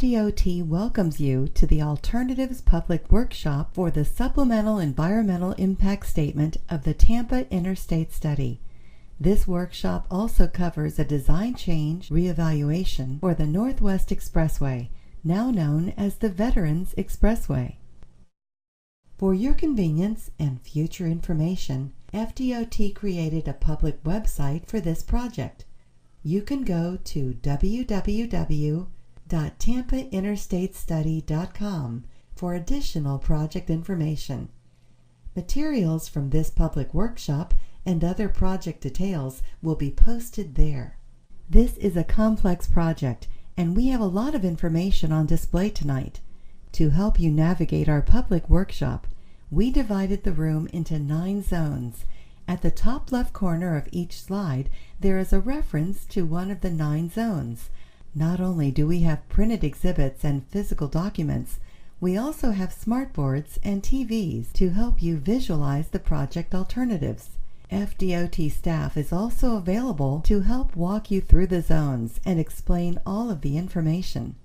FDOT welcomes you to the Alternatives Public Workshop for the Supplemental Environmental Impact Statement of the Tampa Interstate Study. This workshop also covers a design change reevaluation for the Northwest Expressway, now known as the Veterans Expressway. For your convenience and future information, FDOT created a public website for this project. You can go to www.tampainterstatestudy.com for additional project information. Materials from this public workshop and other project details will be posted there. This is a complex project, and we have a lot of information on display tonight. To help you navigate our public workshop, we divided the room into 9 zones. At the top left corner of each slide, there is a reference to one of the 9 zones. Not only do we have printed exhibits and physical documents, we also have smartboards and TVs to help you visualize the project alternatives. FDOT staff is also available to help walk you through the zones and explain all of the information.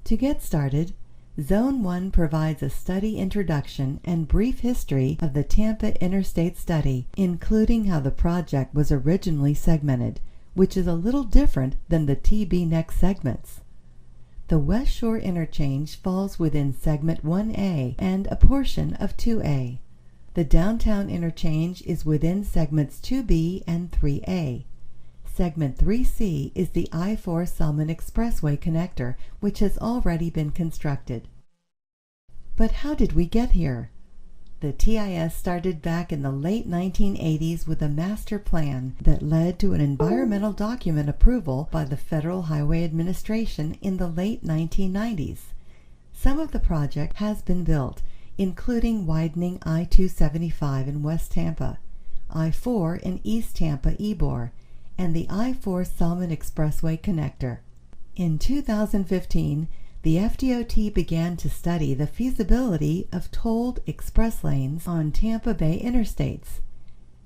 To get started, Zone 1 provides a study introduction and brief history of the Tampa Interstate Study, including how the project was originally segmented, which is a little different than the TB-Next segments. The West Shore Interchange falls within Segment 1A and a portion of 2A. The Downtown Interchange is within Segments 2B and 3A. Segment 3C is the I-4 Selman Expressway connector, which has already been constructed. But how did we get here? The TIS started back in the late 1980s with a master plan that led to an environmental document approval by the Federal Highway Administration in the late 1990s. Some of the project has been built, including widening I-275 in West Tampa, I-4 in East Tampa Ybor, and the I-4 Selman Expressway connector. In 2015, the FDOT began to study the feasibility of tolled express lanes on Tampa Bay interstates.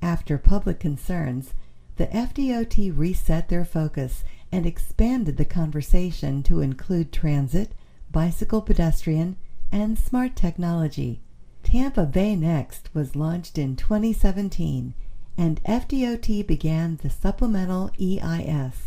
After public concerns, the FDOT reset their focus and expanded the conversation to include transit, bicycle pedestrian, and smart technology. Tampa Bay Next was launched in 2017, and FDOT began the supplemental EIS.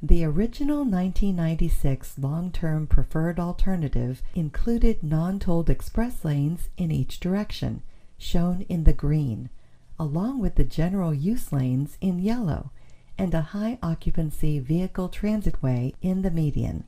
The original 1996 long-term preferred alternative included non-tolled express lanes in each direction, shown in the green, along with the general use lanes in yellow, and a high-occupancy vehicle transitway in the median.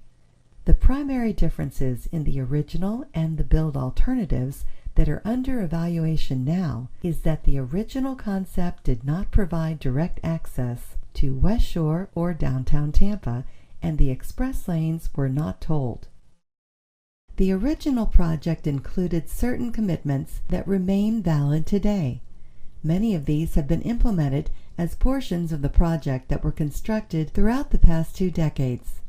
The primary differences in the original and the build alternatives that are under evaluation now is that the original concept did not provide direct access to West Shore or downtown Tampa, and the express lanes were not tolled. The original project included certain commitments that remain valid today. Many of these have been implemented as portions of the project that were constructed throughout the past 2 decades.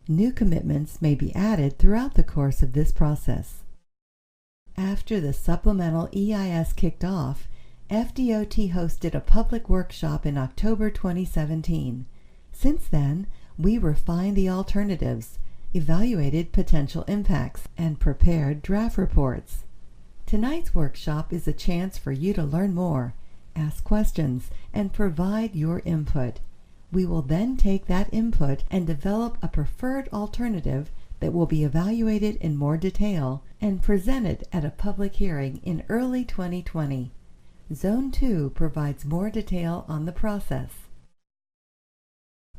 New commitments may be added throughout the course of this process. After the supplemental EIS kicked off, FDOT hosted a public workshop in October 2017. Since then, we refined the alternatives, evaluated potential impacts, and prepared draft reports. Tonight's workshop is a chance for you to learn more, ask questions, and provide your input. We will then take that input and develop a preferred alternative that will be evaluated in more detail and presented at a public hearing in early 2020. Zone 2 provides more detail on the process.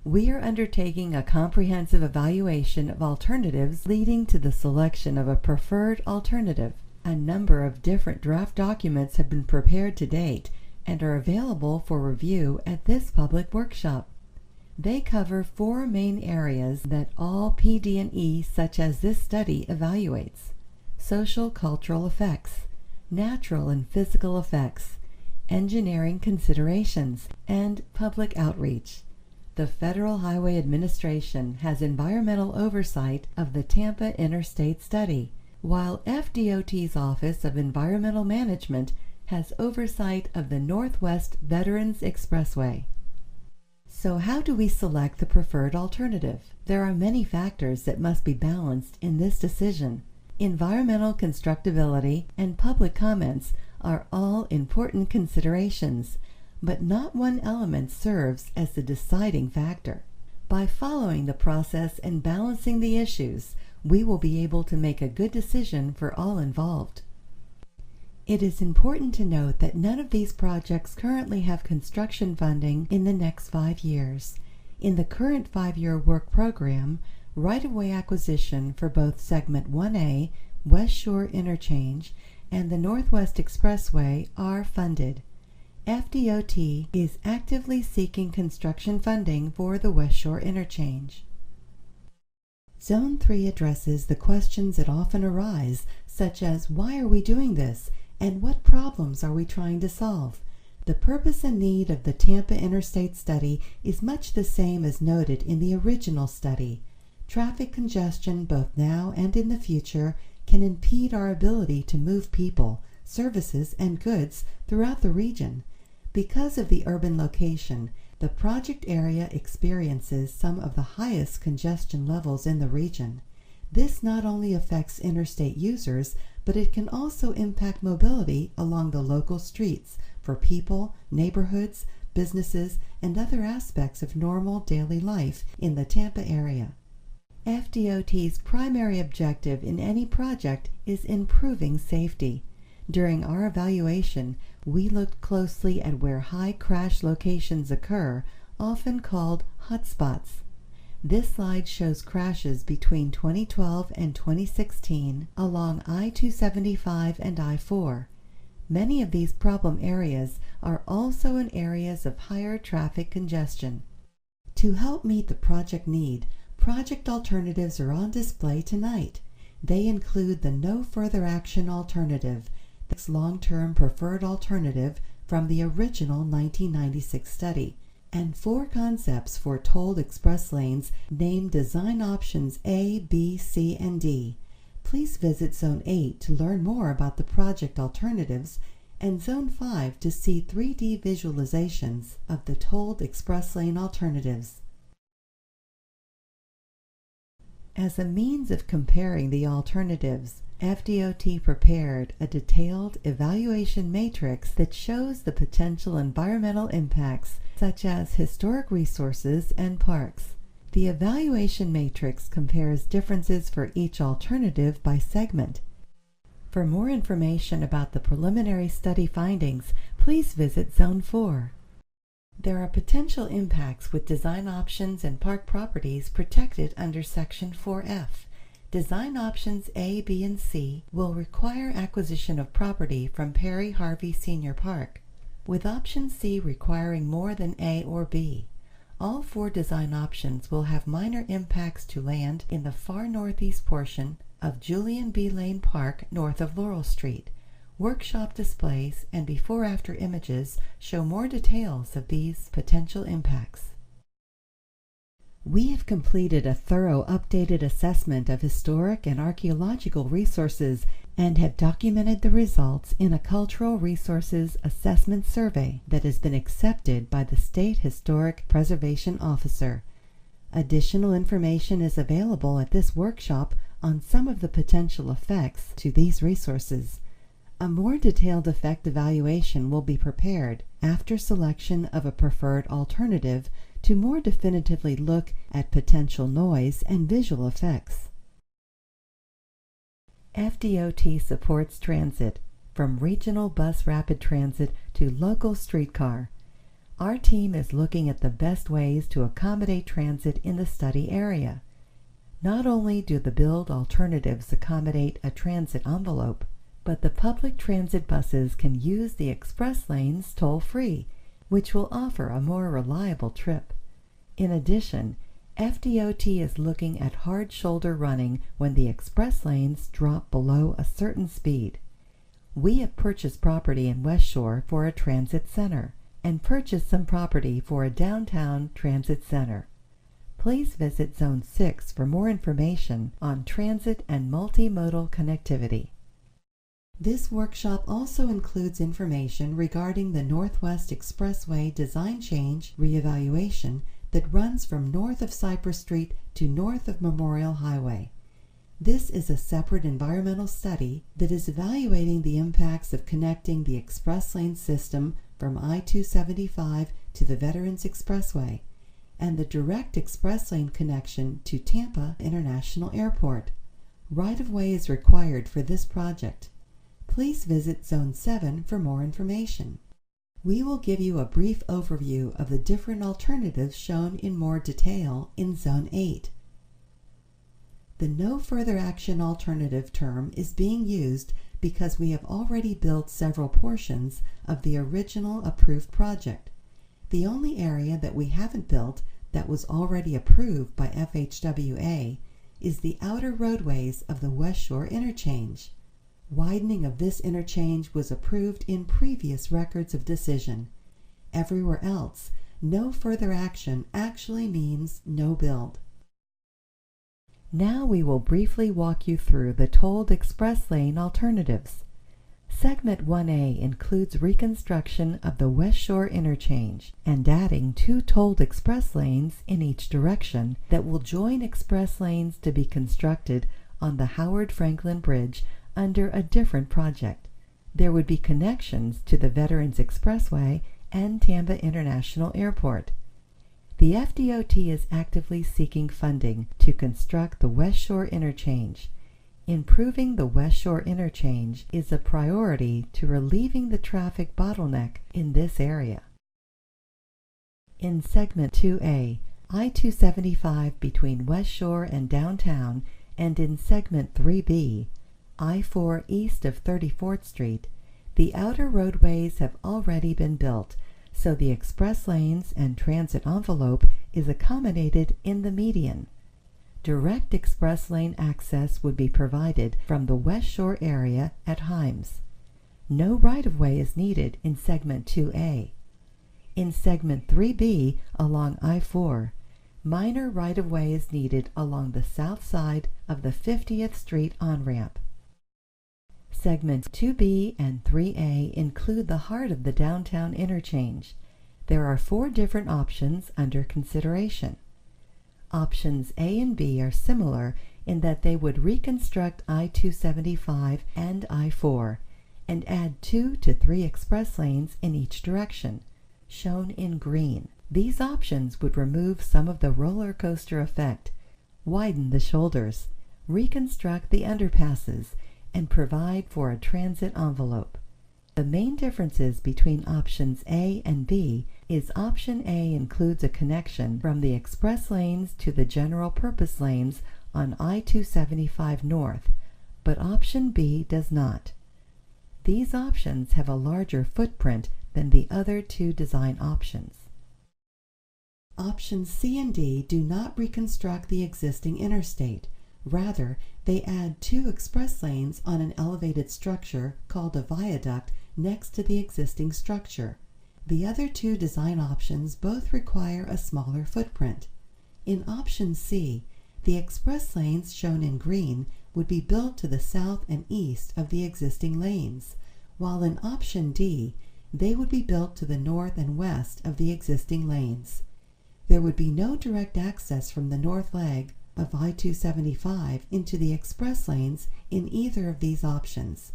We are undertaking a comprehensive evaluation of alternatives leading to the selection of a preferred alternative. A number of different draft documents have been prepared to date and are available for review at this public workshop. They cover 4 main areas that all PD&E such as this study evaluates: social cultural effects, natural and physical effects, engineering considerations, and public outreach. The Federal Highway Administration has environmental oversight of the Tampa Interstate Study, while FDOT's Office of Environmental Management has oversight of the Northwest Veterans Expressway. So how do we select the preferred alternative? There are many factors that must be balanced in this decision. Environmental constructability and public comments are all important considerations, but not one element serves as the deciding factor. By following the process and balancing the issues, we will be able to make a good decision for all involved. It is important to note that none of these projects currently have construction funding in the next 5 years. In the current 5-year work program, right-of-way acquisition for both Segment 1A, West Shore Interchange, and the Northwest Expressway are funded. FDOT is actively seeking construction funding for the West Shore Interchange. Zone 3 addresses the questions that often arise, such as why are we doing this and what problems are we trying to solve? The purpose and need of the Tampa Interstate Study is much the same as noted in the original study. Traffic congestion both now and in the future can impede our ability to move people, services, and goods throughout the region. Because of the urban location, the project area experiences some of the highest congestion levels in the region. This not only affects interstate users, but it can also impact mobility along the local streets for people, neighborhoods, businesses, and other aspects of normal daily life in the Tampa area. FDOT's primary objective in any project is improving safety. During our evaluation, we looked closely at where high crash locations occur, often called hotspots. This slide shows crashes between 2012 and 2016 along I-275 and I-4. Many of these problem areas are also in areas of higher traffic congestion. To help meet the project need, project alternatives are on display tonight. They include the no further action alternative, this long-term preferred alternative from the original 1996 study, and 4 concepts for tolled express lanes named Design Options A, B, C, and D. Please visit Zone 8 to learn more about the project alternatives and Zone 5 to see 3D visualizations of the tolled express lane alternatives. As a means of comparing the alternatives, FDOT prepared a detailed evaluation matrix that shows the potential environmental impacts such as historic resources and parks. The evaluation matrix compares differences for each alternative by segment. For more information about the preliminary study findings, please visit Zone 4. There are potential impacts with design options and park properties protected under Section 4F. Design options A, B, and C will require acquisition of property from Perry Harvey Senior Park, with option C requiring more than A or B. All 4 design options will have minor impacts to land in the far northeast portion of Julian B. Lane Park north of Laurel Street. Workshop displays and before-after images show more details of these potential impacts. We have completed a thorough updated assessment of historic and archaeological resources and have documented the results in a Cultural Resources Assessment Survey that has been accepted by the State Historic Preservation Officer. Additional information is available at this workshop on some of the potential effects to these resources. A more detailed effect evaluation will be prepared after selection of a preferred alternative to more definitively look at potential noise and visual effects. FDOT supports transit, from regional bus rapid transit to local streetcar. Our team is looking at the best ways to accommodate transit in the study area. Not only do the build alternatives accommodate a transit envelope, but the public transit buses can use the express lanes toll-free, which will offer a more reliable trip. In addition, FDOT is looking at hard shoulder running when the express lanes drop below a certain speed. We have purchased property in West Shore for a transit center and purchased some property for a downtown transit center. Please visit Zone 6 for more information on transit and multimodal connectivity. This workshop also includes information regarding the Northwest Expressway design change reevaluation that runs from north of Cypress Street to north of Memorial Highway. This is a separate environmental study that is evaluating the impacts of connecting the express lane system from I-275 to the Veterans Expressway and the direct express lane connection to Tampa International Airport. Right-of-way is required for this project. Please visit Zone 7 for more information. We will give you a brief overview of the different alternatives shown in more detail in Zone 8. The no further action alternative term is being used because we have already built several portions of the original approved project. The only area that we haven't built that was already approved by FHWA is the outer roadways of the West Shore interchange. Widening of this interchange was approved in previous records of decision. Everywhere else, no further action actually means no build. Now we will briefly walk you through the tolled express lane alternatives. Segment 1A includes reconstruction of the West Shore interchange and adding 2 tolled express lanes in each direction that will join express lanes to be constructed on the Howard Franklin Bridge under a different project. There would be connections to the Veterans Expressway and Tampa International Airport. The FDOT is actively seeking funding to construct the West Shore interchange. Improving the West Shore interchange is a priority to relieving the traffic bottleneck in this area. In Segment 2A, I-275 between West Shore and downtown, and in Segment 3B, I-4 east of 34th Street, the outer roadways have already been built, so the express lanes and transit envelope is accommodated in the median. Direct express lane access would be provided from the West Shore area at Himes. No right-of-way is needed in Segment 2A. In Segment 3B along I-4, minor right-of-way is needed along the south side of the 50th Street on-ramp. Segments 2B and 3A include the heart of the downtown interchange. There are 4 different options under consideration. Options A and B are similar in that they would reconstruct I-275 and I-4 and add 2 to 3 express lanes in each direction, shown in green. These options would remove some of the roller coaster effect, widen the shoulders, reconstruct the underpasses, and provide for a transit envelope. The main differences between options A and B is option A includes a connection from the express lanes to the general purpose lanes on I-275 North, but option B does not. These options have a larger footprint than the other 2 design options. Options C and D do not reconstruct the existing interstate. Rather, they add 2 express lanes on an elevated structure called a viaduct next to the existing structure. The other 2 design options both require a smaller footprint. In option C, the express lanes shown in green would be built to the south and east of the existing lanes, while in option D, they would be built to the north and west of the existing lanes. There would be no direct access from the north leg of I-275 into the express lanes in either of these options.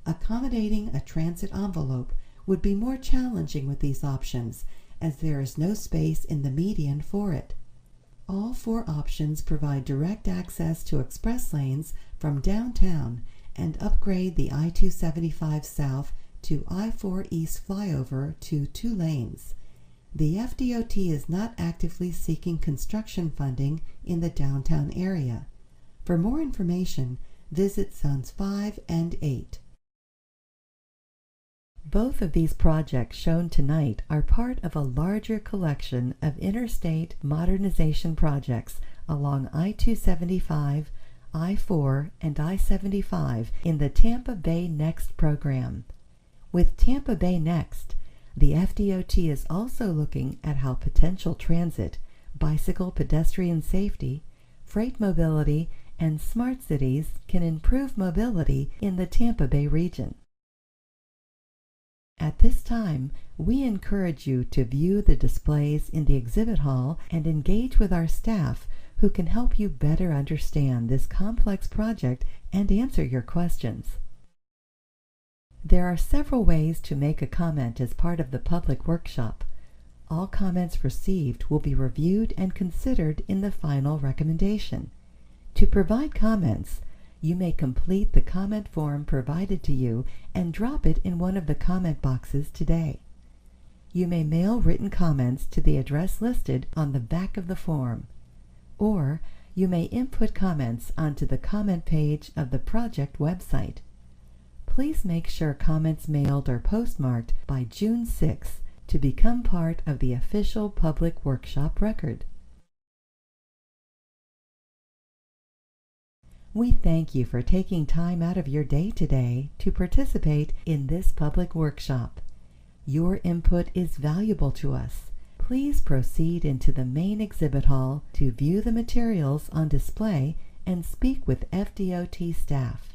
Accommodating a transit envelope would be more challenging with these options, as there is no space in the median for it. All 4 options provide direct access to express lanes from downtown and upgrade the I-275 South to I-4 East flyover to 2 lanes. The FDOT is not actively seeking construction funding in the downtown area. For more information, visit Zones 5 and 8. Both of these projects shown tonight are part of a larger collection of interstate modernization projects along I-275, I-4, and I-75 in the Tampa Bay Next program. With Tampa Bay Next, the FDOT is also looking at how potential transit, bicycle pedestrian safety, freight mobility, and smart cities can improve mobility in the Tampa Bay region. At this time, we encourage you to view the displays in the exhibit hall and engage with our staff who can help you better understand this complex project and answer your questions. There are several ways to make a comment as part of the public workshop. All comments received will be reviewed and considered in the final recommendation. To provide comments, you may complete the comment form provided to you and drop it in one of the comment boxes today. You may mail written comments to the address listed on the back of the form, or you may input comments onto the comment page of the project website. Please make sure comments mailed are postmarked by June 6th to become part of the official public workshop record. We thank you for taking time out of your day today to participate in this public workshop. Your input is valuable to us. Please proceed into the main exhibit hall to view the materials on display and speak with FDOT staff.